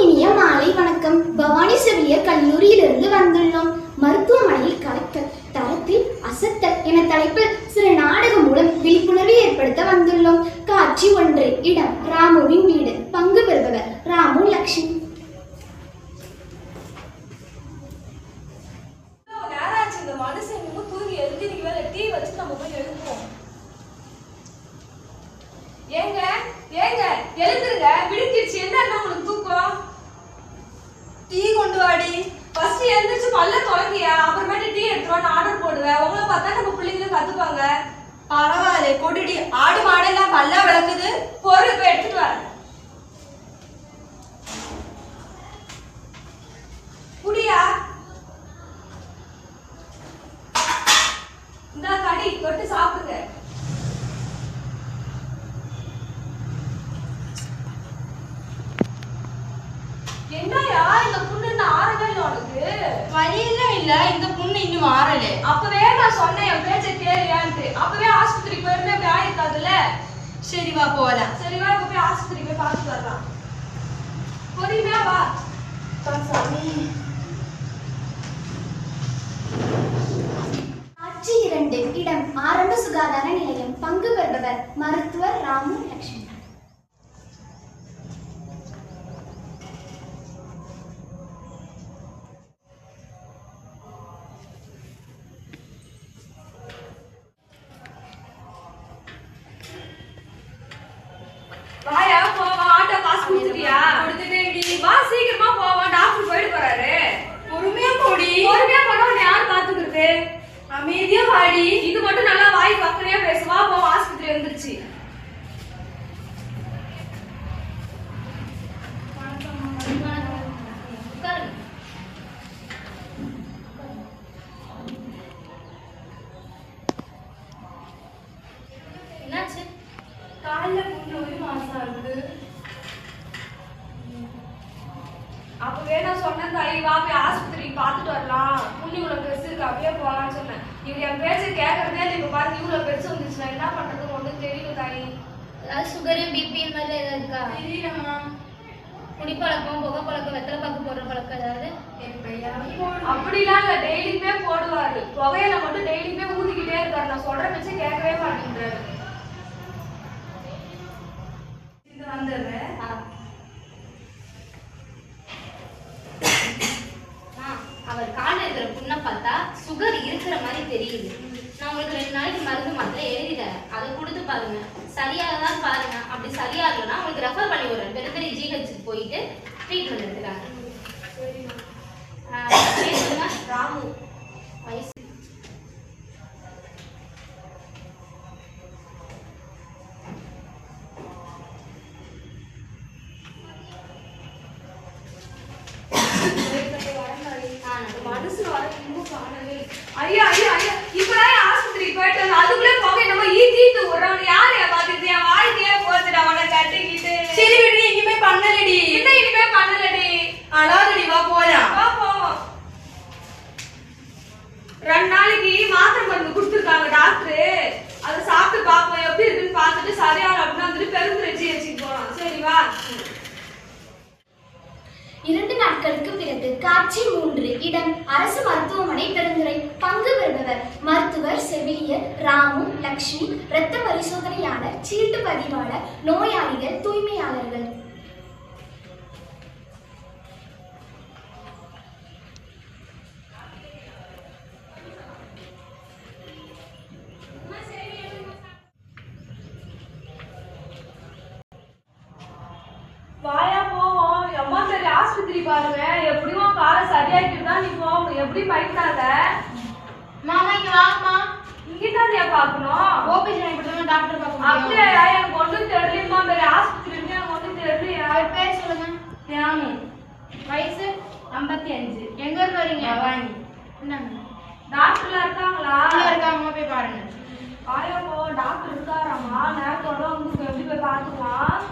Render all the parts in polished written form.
இனிய மாலை வணக்கம். பவானி செவிலியர் கல்லூரியிலிருந்து வந்துள்ளோம். மருத்துவமனையில் கலக்கல், தரத்தில் அசத்தல் என தலைப்பில் சில நாடகம் மூலம் விழிப்புணர்வு ஏற்படுத்த வந்துள்ளோம். காட்சி 1. இடம் ராமுவின் வீடு. பங்கு பெறுபவர் ராமு, லக்ஷ்மி. ஏங்க ஏங்க எழுந்துருங்க, விடுச்சிருச்சு. என்ன உங்களுக்கு தூக்கம்? டீ கொண்டு வாடி. ஃபர்ஸ்ட் எழுந்திருச்சு பல்ல தொடங்கியா, அப்புறமேட்டு டீ எடுத்துருவான்னு ஆர்டர் போடுவேன். உங்களை பார்த்தா நம்ம பிள்ளைங்களும் கத்துப்பாங்க. பரவாயில்ல, கொட்டுடி. ஆடு மாடெல்லாம் பல்லா விளக்குது. பொறுப்பு எடுத்துட்டு வர குடியா. இந்த கடி தொட்டு சாப்பிடுங்க. என்னையா இந்த புண்ணு இன்னும் ஆறவே இல்லை உனக்கு? வலியெல்லாம் இல்ல, இந்த புண்ணு இன்னும் ஆறல. அப்பவே நான் சொன்னேன் என் பேச்ச கேளியான்ட்டு. அப்பவே ஆஸ்பத்திரிக்கு போயிருந்தே அப்படி ஆயிருக்காதுல்ல. சரி வா போகலாம். சரி வா, இப்ப போய் ஆஸ்பத்திரிக்கு போய் பார்த்துட்டு வரலாம். பொறுமையா வா. சாமி. காட்சி 2. இடம் ஆரம்ப சுகாதார நிலையம். பங்கு பெறுபவர் மருத்துவர் ராமு, லக்ஷ்மி. வாயா போவா. ஆட்டோ காசு கொடுத்துட்டியா? கொடுத்துட்டேன்டி. வா சீக்கிரமா போவா, டாக்டர் போயிட்டு போறாரு. பொறுமையா போடி. பொறுமையா போனா உன்னை யார் பாத்துக்கிறது? அமைதியா வாடி. இது மட்டும் நல்லா வாய் பக்கனையா பேசுவா. போவா, ஆஸ்பத்திரி வந்துருச்சு. என்னாச்சு? கால்ல புண்ணு 1 மாசம் இருக்கு. அப்பவே நான் சொன்னேன் தாயி, வா போய் ஆஸ்பத்திரிக்கு பார்த்துட்டு வரலாம். புண்ணு இவ்வளவு பெருசு இருக்கு, அப்படியே போகலான்னு சொன்னேன். இவங்க என் பேச்சு கேட்கறதே இல்லை. இப்ப பாருங்க இவ்வளவு பெருசு வந்துச்சு. நான் என்ன பண்றது ஒன்றும் தெரியல தாயி. அதாவது சுகரு, பிபி இந்த மாதிரி ஏதாவது இருக்கா? தெரியலம்மா. குடிப்பழக்கம், புகை பழக்கம், வெத்தலை பாக்கு போடுற பழக்கம் ஏதாவது? அப்படிலாம் இல்ல, டெய்லியுமே போடுவாரு. புகையில மட்டும் டெய்லியுமே ஊதிக்கிட்டே இருக்காரு. நான் சொல்ற பேச்சு கேட்கவே மாட்டேங்கிறாரு. வந்துடுறேன். அவர் காலில் இருக்கிற புண்ணை பார்த்தா சுகர் இருக்கிற மாதிரி தெரியுது. நான் உங்களுக்கு 2 நாளைக்கு மருந்து மாத்திரை எழுதி தரேன், அதை கொடுத்து பாருங்க. சரியாகதான் பாருங்க. அப்படி சரியாகலன்னா உங்களுக்கு ரெஃபர் பண்ணி விடுறேன். பெருந்தரி ஜிஹெச்சுக்கு போயிட்டு ட்ரீட்மெண்ட் எடுத்துக்காங்க. பேசுங்க. ராமு. வயசு? மனசு வர இன்னும் காணவே. ஐயா ஐயா ஐயா, இப்பதான் ஆஸ்பத்திரிக்கு போயிட்டு அதுக்குள்ளே போக நம்ம ஈத்து விடுறவன் யாரையா பாத்துட்டு என் வாழ்க்கையே போச்சுடா. அவனை கட்டிக்கிட்டு. சரி விடு, இனிமே பண்ணலடி. என்ன இனிமே பண்ணலடி? அழாதடி, வா போலாம். வா போவோம். 2 நாளைக்கு மாத்திரை மருந்து கொடுத்துருக்காங்க டாக்டர். அதை சாப்பிட்டு பார்ப்போம் எப்படி இருக்குன்னு பார்த்துட்டு சரியான அப்படின்னா வந்துட்டு பெருந்துரைச்சி வச்சுட்டு போலாம். சரி வா. 2 நாட்களுக்கு பிறகு. காட்சி 3. இடம் அரசு மருத்துவமனை, பெருந்துறை. பங்கு பெறுபவர் மருத்துவர் செவிலியர் ராமு, லக்ஷ்மி. இரத்த பரிசோதனையாளர், சீட்டு பதிவாளர், நோயாளிகள், தூய்மையாளர்கள். வாயா போவோம். அம்மா சரி ஆஸ்பத்திரி பாருங்க. எப்படியும் காலை சரியாக்கிட்டு தான் நீ போகணும். எப்படி பயப்படாத. மாமா இங்க வாங்கம்மா. இங்கதான் பாக்கணும். ஓபிஜி இப்படி டாக்டர் பார்க்கணும். அப்படியே எனக்கு ஒன்றும் தெரியலம்மா. வேற ஆஸ்பத்திரி இருக்கு, எனக்கு ஒன்றும் தெரியலையா. அவர் பேர் சொல்லுங்க. ராமு. வயசு? 55. எங்க இருந்து வரீங்க? பவானி. என்னங்க டாக்டர்லாம் இருக்காங்களா? இருக்காங்க, போய் பாருங்க. வாயா போவோம். டாக்டர் இருக்காராமா. நேரத்தோட வந்து எப்படி போய் பார்த்துக்கலாம்.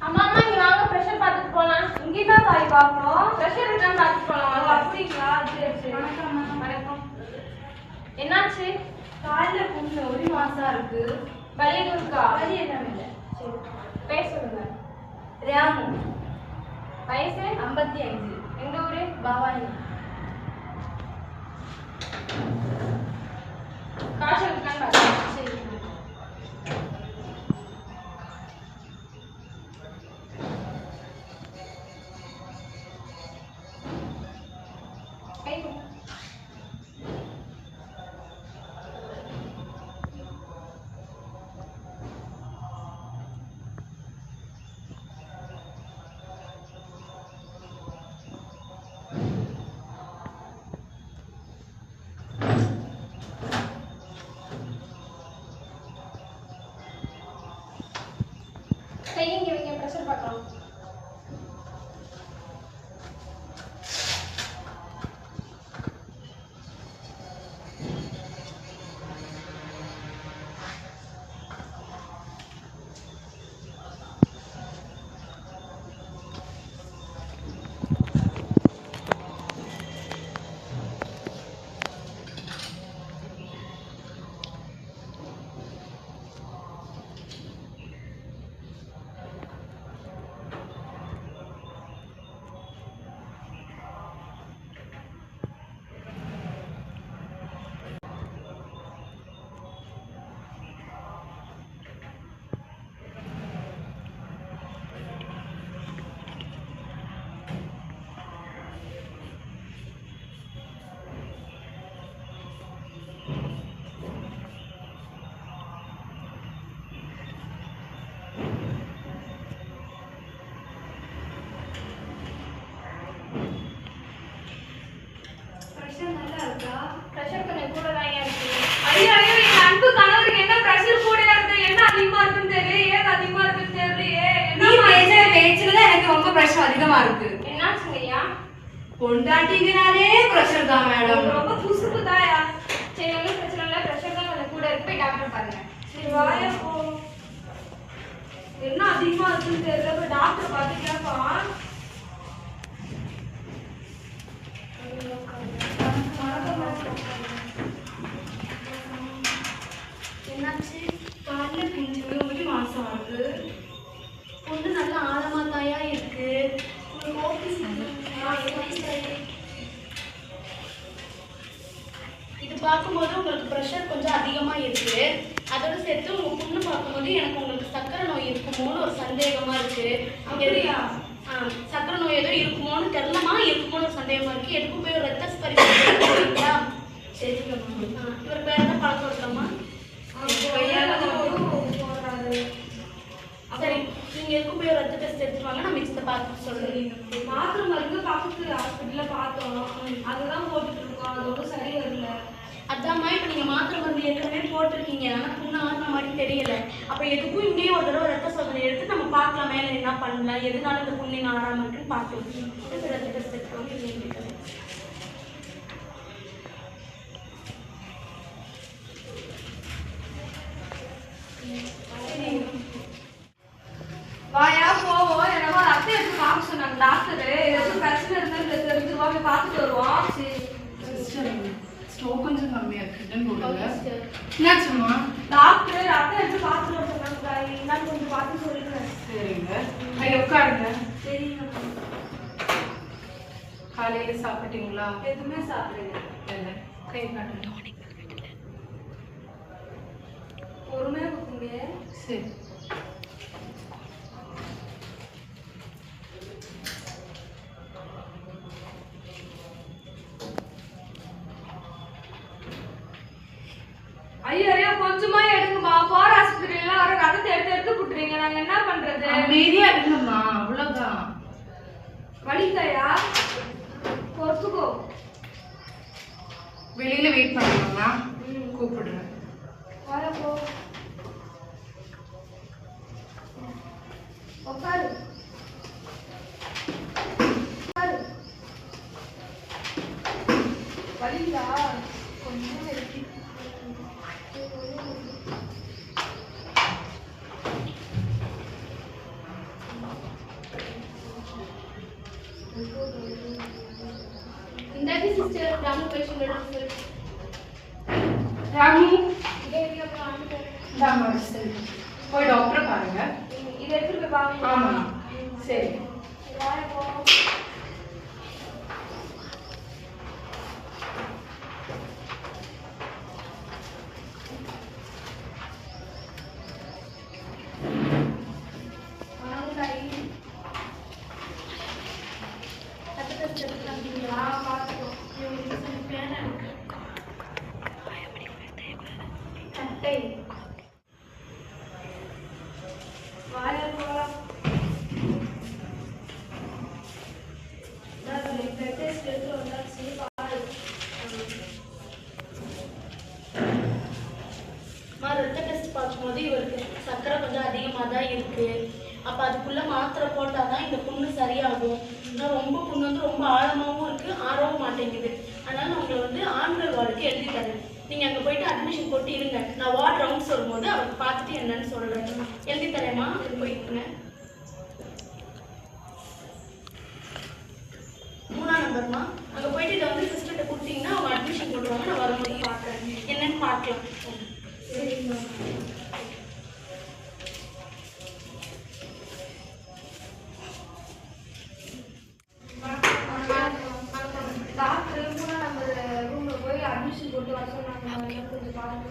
அம்மா அம்மா இங்க வாங்க, பிரஷர் பார்த்துட்டு போலாம். இங்கதான் தாய் பார்க்கணும். பிரஷர் இருக்கான்னு பார்த்துட்டு போலாம். அப்படிங்களா? சரி சரி. வணக்கம். வணக்கம். என்னாச்சு? காலைல புண்ணு 1 மாசம் இருக்கு. வலி எதுவும் இருக்கா? வலி எல்லாம் இல்லை. சரி, பேர் சொல்லுங்க. ராமு. வயசு 55. எந்த ஊரு? பவானி. காய்ச்சல் இருக்கான்னு பாருங்க. சரி. கையங்க வைங்க ப்ரெஷர் பார்க்கலாம். பிரஷர் கொஞ்சம் கூட தான் இருக்கு. ஐயோ ஐயோ, என் அன்பு கணவருக்கு என்ன பிரஷர் கூடயா இருக்கு? என்ன அதிகமா இருக்குன்னு தெரியல. ஏன் அதிகமா இருக்குன்னு தெரியலையே. நீ பேசுற பேச்சுல தான் எனக்கு ரொம்ப பிரஷர் அதிகமா இருக்கு. என்னாச்சுங்கய்யா? பொண்டாட்டிங்கனாலே பிரஷர் தான் மேடம். ரொம்ப புசுப்பு தாயா. சரி, ஒன்றும் பிரச்சனை இல்லை. பிரஷர் தான் கொஞ்சம் கூட இருக்கு. போய் டாக்டர் பாருங்க. சரி வாயா போ. என்ன அதிகமா இருக்குன்னு தெரியல. போய் டாக்டர் பார்த்துக்கலாம்ப்பா. என்னாச்சு? காலைல பிஞ்சு ஒரு மாசம் ஆகுது. பொண்ணு நல்ல ஆழமா தாயா இருக்கு. இது பார்க்கும்போது உங்களுக்கு ப்ரெஷர் கொஞ்சம் அதிகமா இருக்கு. அதோட சேர்த்து உங்க பொண்ணு பார்க்கும்போது எனக்கு உங்களுக்கு சக்கரை நோய் இருக்குமோன்னு ஒரு சந்தேகமா இருக்கு. சக்கரை நோய் ஏதோ இருக்குமோன்னு தெரியலமா, இருக்குமோன்னு ஒரு சந்தேகமா இருக்கு. எதுக்கும் போய் ஒரு ரத்த பரிசோதனை. சரிங்கம்மா. இவர் பேர் என்ன பழக்கம் இருக்கலாமா? சரி, நீங்க எதுக்கும் போய் ஒரு ரத்த டெஸ்ட் எடுத்துருவாங்க. நான் மிச்சத்தை பார்த்து சொல்றேன். மாத்திரை மருந்து பக்கத்து ஹாஸ்பிட்டல்ல பார்த்தோம். அதுதான் போட்டுட்டு இருக்கோம். அது ஒன்றும் சரி வரல. அதாம்மா, இப்போ நீங்க மாத்திரை மருந்து ஏற்கனவே போட்டிருக்கீங்க. ஆனால் புண்ணு ஆறுன மாதிரி தெரியல. அப்போ எதுக்கும் இங்கேயே ஒரு தடவை ரத்த சோதனை எடுத்து நம்ம பார்க்கலாம், மேலே என்ன பண்ணலாம், எதனால இந்த புண்ணு ஆறாம இருக்குன்னு பார்க்கலாம். ரத்த டெஸ்ட் எடுத்துருவாங்க. வாயா போவோம். என்னமோ ரத்தம் எடுத்து பார்க்க சொன்னாங்க டாக்டர். ஏதாச்சும் பிரச்சனை இருந்தாலும் தெரிஞ்சிருவா. போய் பார்த்துட்டு வருவோம். ஸ்டோக் கொஞ்சம் கம்மியா இருக்குன்னு போடுங்க. என்னாச்சுமா? டாக்டர் ரத்தம் எடுத்து பார்த்துட்டு வர சொன்னாங்க. என்னன்னு கொஞ்சம் பார்த்து சொல்லுங்க. சரிங்க. ஐயா உட்காருங்க. சரிங்க. காலையில சாப்பிட்டீங்களா? எதுவுமே சாப்பிடுங்க. இல்லை. கை காட்டுங்க. பொறுமையா கொடுங்க. சரி. ஐயோ ஐயோ, கொஞ்சமா எடுங்கம்மா. போற ஆஸ்பத்திரியில வர ரத்தத்தை எடுத்து எடுத்து புட்டுறீங்க. நாங்க என்ன பண்றது? அமைதியா இருங்கம்மா, அவ்வளவுதான். வலிக்காயா? பொறுத்துக்கோ. வெளியில வெயிட் பண்ணுங்கம்மா. கூப்பிடுறேன். வாயா போ. உட்காரு. வலிங்களா? கொஞ்சம் இருக்கு. இந்தாட்டி சிஸ்டர், ராமு பேஷண்டோட ரிசல்ட். ராமு, இதே இருக்கு. அப்புறம் வாங்கிட்டு இந்தாம்மா ரிசல்ட். போய் டாக்டரை பாருங்க. இதை எடுத்துட்டு போய் பாருங்க. ஆமா. சரி. வாயா போ. டெஸ்ட் எடுத்துட்டாங்களா பார்த்துக்கோ. இவங்களுக்கு பேனா இருக்கு. கட்டை வாயா போலாம். பிளட் டெஸ்ட் எடுத்து வந்தாச்சு பாரு. ரத்த டெஸ்ட் பார்க்கும்போது இவருக்கு சர்க்கரை கொஞ்சம் அதிகமாக தான் இருக்கு. அப்போ அதுக்குள்ள மாத்திரை போட்டால் தான் இந்த புண்ணு சரியாகும். ஆனால் ரொம்ப புண்ணு வந்து ரொம்ப ஆழமாகவும் இருக்கு, ஆறவும் மாட்டேங்குது. அதனால நான் உங்களை வந்து ஆண்கள் வார்டுக்கு எழுதி தரேன். நீங்கள் அங்கே போயிட்டு அட்மிஷன் போட்டு இருங்க. நான் வார்டு ரவுண்ட்ஸ் வரும்போது அவருக்கு பார்த்துட்டு என்னன்னு சொல்கிறேன். எழுதி தரேம்மா, போயிட்டுங்க. 3ஆம் நம்பர்மா, அங்கே போயிட்டு இதை வந்து சிஸ்டர்கிட்ட கொடுத்தீங்கன்னா அவங்க அட்மிஷன் போட்டுருவாங்க. நான் வரும்போது பார்க்குறேன், என்னன்னு பார்க்கலாம். சரிங்கம்மா. டாக்டர் 3ஆம் நம்பர் ரூம்ல போய் அட்மிஷன் போட்டு வர சொன்னாங்க. கொஞ்சம் பாருங்க.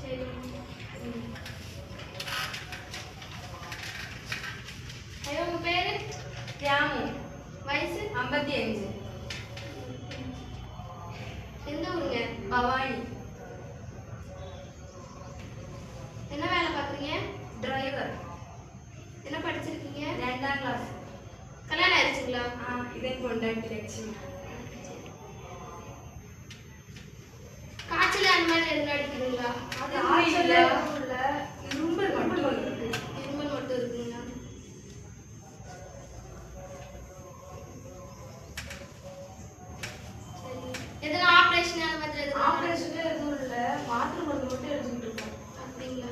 சரி. ஐயோ உங்க பேரு? தியாமு, வயசு? 55. எந்த ஊருங்க? பவானி, என்ன வேலை பார்க்குறீங்க? டிரைவர், என்ன படிச்சிருக்கீங்க? 2ஆம் கிளாஸ். கல்யாணம் ஆயிடுச்சுங்களா? இதே கொண்டாட்டி லட்சுமி. காய்ச்சல் அந்த மாதிரி எதுவும் அடிக்குதுங்களா? அது இல்ல, இரும்பல் மட்டும் இருக்கு. இருமல் மட்டும் இருக்குங்களா? சரி. எதுனா ஆப்ரேஷன் அந்த மாதிரி எதுவும்? ஆப்ரேஷன் எதுவும் இல்ல, மாத்திரை மருந்து மட்டும் எடுத்துக்கிட்டு இருக்கோம். அப்படிங்களா?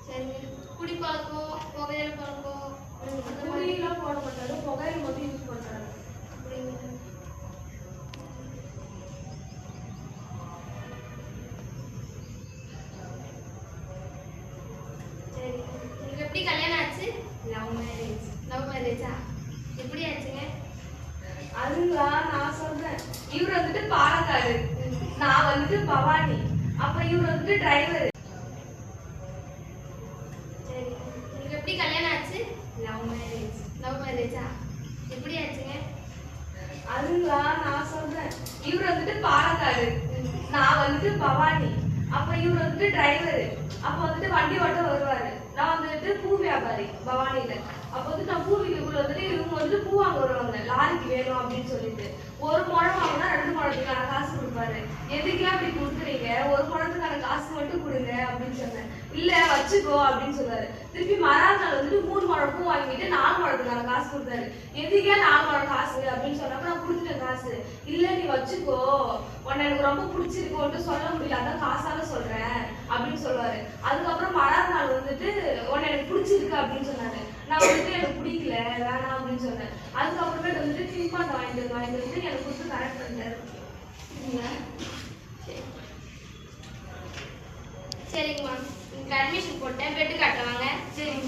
சரி. குடி பழக்கம், புகையில பழக்கம் அந்த மாதிரி குடியெல்லாம் போட மாட்டாரு, புகையில மட்டும் யூஸ் பண்றாரு. அப்படிங்களா? சரி. உங்களுக்கு எப்படி கல்யாணம் ஆச்சு? Love marriage. லவ் மேரேஜா? எப்படி ஆச்சுங்க? அதுங்களா, நான் சொல்றேன். இவர் வந்துட்டு பாலக்காடு, நான் வந்துட்டு பவானி, அப்புறம் இவர் வந்துட்டு டிரைவர். சரி. உங்களுக்கு எப்படி கல்யாணம் ஆச்சு? Love marriage. லவ் மேரேஜா? எப்படி ஆச்சுங்க? அதுங்களா, நான் சொல்றேன். இவர் வந்துட்டு பாலக்காடு, நான் வந்துட்டு பவானி, அப்புறம் இவர் வந்துட்டு டிரைவர். அப்போ வந்துட்டு வண்டி ஓட்ட வருவாரு. நான் வந்துட்டு பூ வியாபாரி பவானியில. அப்போ வந்து நான் பூ வீட்டுக்குள்ள வந்துட்டு இவங்க வந்துட்டு பூ வாங்க வருவாங்க, லாரிக்கு வேணும் அப்படின்னு சொல்லிட்டு. ஒரு முழம் வாங்கினா 2 முழத்துக்கான காசு கொடுப்பாரு. எதுக்கெல்லாம் அப்படி கொடுக்குறீங்க, ஒரு முழத்துக்கான காசு மட்டும் கொடுங்க அப்படின்னு சொன்னேன். இல்ல வச்சுக்கோ அப்படின்னு சொன்னாரு. திருப்பி மறாவது நாள் வந்துட்டு 3 முழம் பூ வாங்கிட்டு 4 முழத்துக்கான காசு கொடுத்தாரு. எதுக்கே 4 முழம் காசு அப்படின்னு சொன்னப்ப நான் கொடுத்துட்டேன் காசு. இல்ல நீ வச்சுக்கோ, உன்னை எனக்கு ரொம்ப பிடிச்சிருக்கோன்ட்டு சொல்ல முடியல, அதான் காசால சொல்றேன் அப்படின்னு சொல்லுவாரு. அதுக்கப்புறம் மறாவது நாள் வந்துட்டு உன்னை எனக்கு பிடிச்சிருக்கு அப்படின்னு சொன்னாரு. நான் வந்துட்டு எனக்கு பிடிக்கல, வேணாம் அப்படின்னு சொன்னேன். அதுக்கப்புறமேட்டு வந்துட்டு டிம்பாண்ட் வாங்கிட்டு வந்து எனக்கு கொடுத்து கரெக்ட் பண்ணிட்டாரு. சரிங்கம்மா. உங்களுக்கு அட்மிஷன் போட்டேன், பெட்டு காட்டுவாங்க. சரிங்க.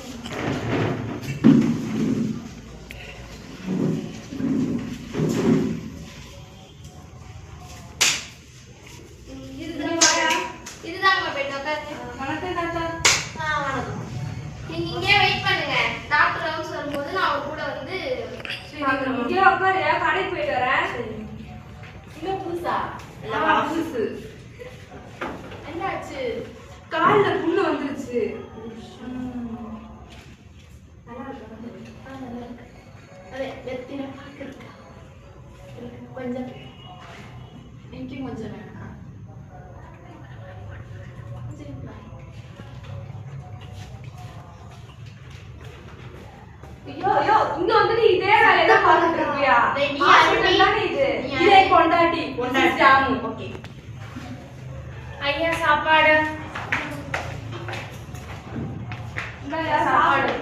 இதுதாங்கம்மா பெட்டு, உட்காருங்க. வணக்கம் தாத்தா. வணக்கம். நீங்க இங்கே வெயிட் பண்ணுங்க. டாக்டர் ரவுண்ட்ஸ் வரும்போது நான் அவர் கூட வந்து இங்கே உட்காரு, கடைக்கு போயிட்டு வரேன். இன்னும் புதுசா? புதுசு. என்னாச்சு? கால்ல புண்ணு வந்துருச்சு. நல்லா இருக்கு. அதே வெத்தின பார்க்க கொஞ்சம் இங்கேயும் கொஞ்சம் வேணாம். ஐயோ ஐயோ, இங்க வந்துட்டு இதே வேலையை தான் பார்த்துட்டு இருப்பியா? டேய், நீ ஹாஸ்பிடல் தானே இது? நீ இதே கொண்டாட்டி ஜாமு. ஓகே. ஐயா சாப்பாடு. இந்தாயா சாப்பாடு.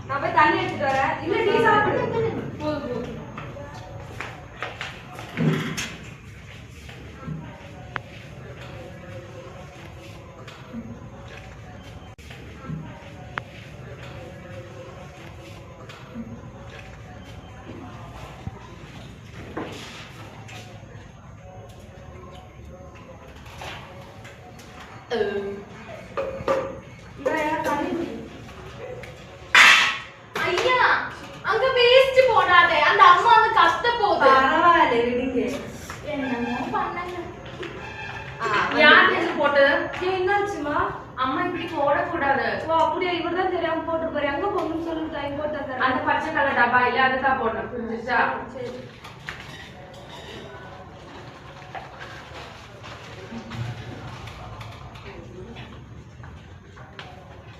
நான் போய் தண்ணி எடுத்துட்டு வரேன். இல்ல நீ சாப்பிடு. போதும். இந்தாயா தண்ணி குடி. வேஸ்ட் போடாத, அந்த அம்மா வந்து கத்த போகுது. பரவாயில்ல விடுங்க. என்னமோ பண்ணாங்க. யார் இது போட்டது? ஏன் என்னாச்சுமா? அம்மா இப்படி போடக்கூடாது. ஓ அப்படியா, இவர்தான் தெரியாம போட்டுருப்பாரு. எங்க போகணும்னு சொல்லுங்க, டைம் போட்டு தரேன். அந்த பச்சை கலர் டப்பா இல்ல, அதுதான் போடணும். புரிஞ்சுச்சா? சரி.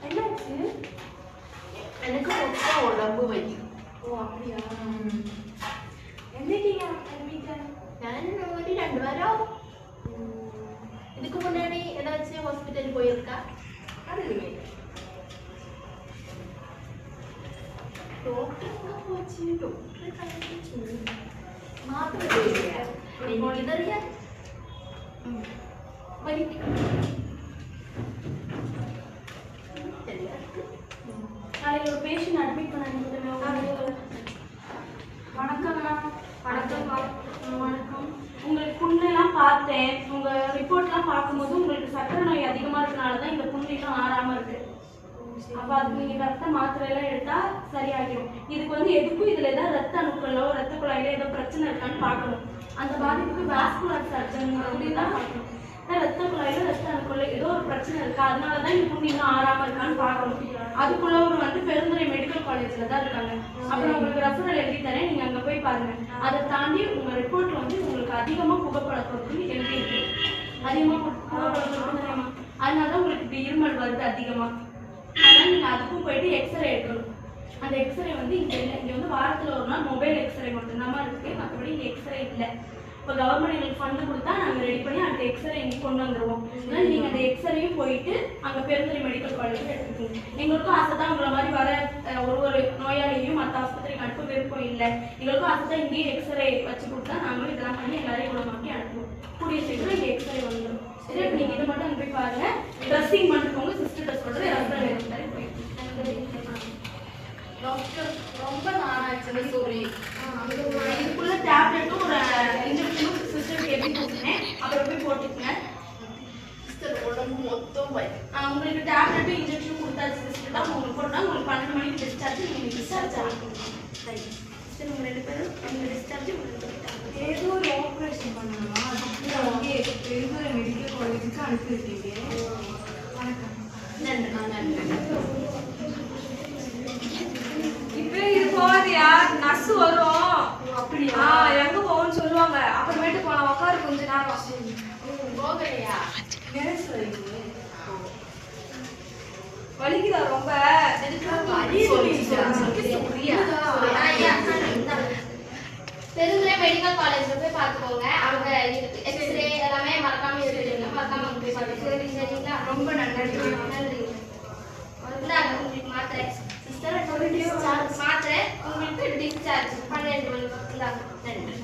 என்னாச்சு? எனக்கு மொத்தம் உடம்பு வலி. ஓ அப்படியா? என்னைக்கீங்க வீட்டுல? நான் ஒரு 2 வாரம். இதுக்கு முன்னாடி ஏதாச்சும் ஹாஸ்பிட்டல் போயிருக்கா? அது இல்லையே. டாக்டர் போச்சு, டாக்டர் கழிச்சு மாத்திரை போயிருக்கேன். எனக்கு தெரியாது. நாளைக்கு ஒரு பேஷண்ட் அட்மிட் பண்ணாங்க. வணக்கம்ண்ணா. வணக்கம்ப்பா. வணக்கம். உங்களுக்கு புண்ணெல்லாம் பார்த்தேன். உங்க ரிப்போர்ட்லாம் பார்க்கும்போது உங்களுக்கு சர்க்கரை நோய் அதிகமாக இருக்கனால தான் இந்த புண்ணெல்லாம் ஆறாம இருக்கு. அப்போ அதுக்கு நீங்கள் ரத்த மாத்திரையெல்லாம் எடுத்தா சரியாகிடும். இதுக்கு வந்து எதுக்கும் இதில் ஏதாவது ரத்த அணுக்களோ ரத்த குழாயில ஏதோ பிரச்சனை இருக்கான்னு பார்க்கணும். அந்த பாதிப்புக்கு வாஸ்குலர் சர்ஜன் அப்படின்னு தான் பார்க்கணும். ரத்த குழாயில ரத்த அணுக்கள ஏதோ ஒரு பிரச்சனை இருக்கா, அதனால தான் இந்த புண்ணு இன்னும் ஆறாம இருக்கான்னு பார்க்கணும். அதுக்குள்ளவர் வந்து பெருந்துறை மெடிக்கல் காலேஜ்ல தான் இருக்காங்க. அப்புறம் உங்களுக்கு ரெஃபரல் எழுதி தரேன், நீங்க அங்க போய் பாருங்க. அதை தாண்டி உங்க ரிப்போர்ட்ல வந்து உங்களுக்கு அதிகமா புகைப்பழக்கம் எழுதி இருக்கு. அதிகமா புகைப்பழக்கம் தெரியுமா, அதனால உங்களுக்கு இப்படி இருமல் வருது அதிகமா. அதனால நீங்க அதுக்கும் போயிட்டு எக்ஸ்ரே எடுக்கணும். அந்த எக்ஸ்ரே வந்து இங்க இல்லை. இங்க வந்து வாரத்துல ஒரு நாள் மொபைல் எக்ஸ்ரே மட்டும்தான் இருக்கு, மற்றபடி இங்க எக்ஸ்ரே இல்லை. இப்போ கவர்மெண்ட் எங்களுக்கு ஃபண்டு கொடுத்தா நாங்கள் ரெடி பண்ணி அந்த எக்ஸ்ரே இங்கே கொண்டு வந்துடுவோம். அதனால நீங்கள் அந்த எக்ஸ்ரேயும் போயிட்டு அங்கே பெருந்துறை மெடிக்கல் காலேஜில் எடுத்துக்கோங்க. எங்களுக்கும் ஆசை தான் உங்களை மாதிரி வர ஒரு நோயாளியையும் மற்ற ஆஸ்பத்திரிக்கு அனுப்ப விருப்பம் இல்லை. எங்களுக்கும் ஆசை தான் இங்கேயும் எக்ஸ்ரே வச்சு கொடுத்தா நாங்களும் இதெல்லாம் பண்ணி எல்லாரையும் குணமாக்கி அனுப்புவோம். கூடிய சீக்கிரம் இங்கே எக்ஸ்ரே வந்துடும். சரி, இப்போ நீங்கள் இதை மட்டும் அங்கே போய் பாருங்க. ட்ரெஸ்ஸிங் பண்ணிக்கோங்க. சிஸ்டர்கிட்ட சொல்கிறேன், ரெஃபரல் எடுத்து தரேன். டாக்டர் ரொம்ப நாளாச்சுன்னு சொல்லி இதுக்குள்ள டேப்லெட்டும் ஒரு இன்ஜெக்ஷனும் சிஸ்டருக்கு எப்படி கொடுத்தேன், அப்புறம் போய் போட்டுக்கங்க. சிஸ்டர் உடம்பு மொத்தம் வலி. உங்களுக்கு டேப்லெட்டும் இன்ஜெக்ஷன் கொடுத்தாச்சு சிஸ்டர் தான். உங்களுக்கு போட்டால் உங்களுக்கு 12 மணிக்கு டிஸ்சார்ஜ். நீங்கள் டிஸ்சார்ஜ் ஆகிக்கணும். சரி சிஸ்டர், உங்கள் 2 பேரும் நீங்கள் டிஸ்சார்ஜ் உங்களுக்கு ஏதோ ஒரு ஆப்ரேஷன் பண்ணணுமா? அதுக்கு பெருந்துறை மெடிக்கல் காலேஜுக்கு அனுப்பியிருக்கீங்க. வணக்கம். நன்றி. இப்போ இது போகாதியா, நர்ஸ் வரும். அப்படியா? எங்க போகணும்னு சொல்லுவாங்க. அப்புறமேட்டு போலாம், உட்காரு கொஞ்ச நேரம். போகலையா? வலிக்குதா ரொம்ப? பெருந்துறை மெடிக்கல் காலேஜ்ல போய் பார்த்துக்கோங்க. அவங்க எக்ஸ்ரே எல்லாமே மறக்காம இருக்குங்க. மறக்காம அங்க போய் பார்த்துக்கோங்க. சரிங்களா? ரொம்ப நன்றி. நன்றி. இந்தாங்க உங்களுக்கு மாத்திரை. சிஸ்டர் மாத்திரை உங்களுக்கு டிஸ்சார்ஜ் 12 மணிக்கு. இந்தாங்க. நன்றி.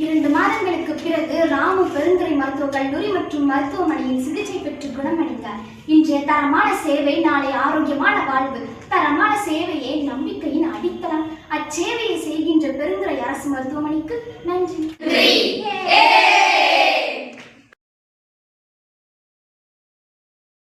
2 மாதங்களுக்கு பிறகு ராமு பெருந்துறை மருத்துவக் கல்லூரி மற்றும் மருத்துவமனையில் சிகிச்சை பெற்று குணமடைந்தார். இன்றைய தரமான சேவை நாளை ஆரோக்கியமான வாழ்வு. தரமான சேவையே நம்பிக்கையின் அடித்தளம். அச்சேவையை செய்கின்ற பெருந்துறை அரசு மருத்துவமனைக்கு நன்றி.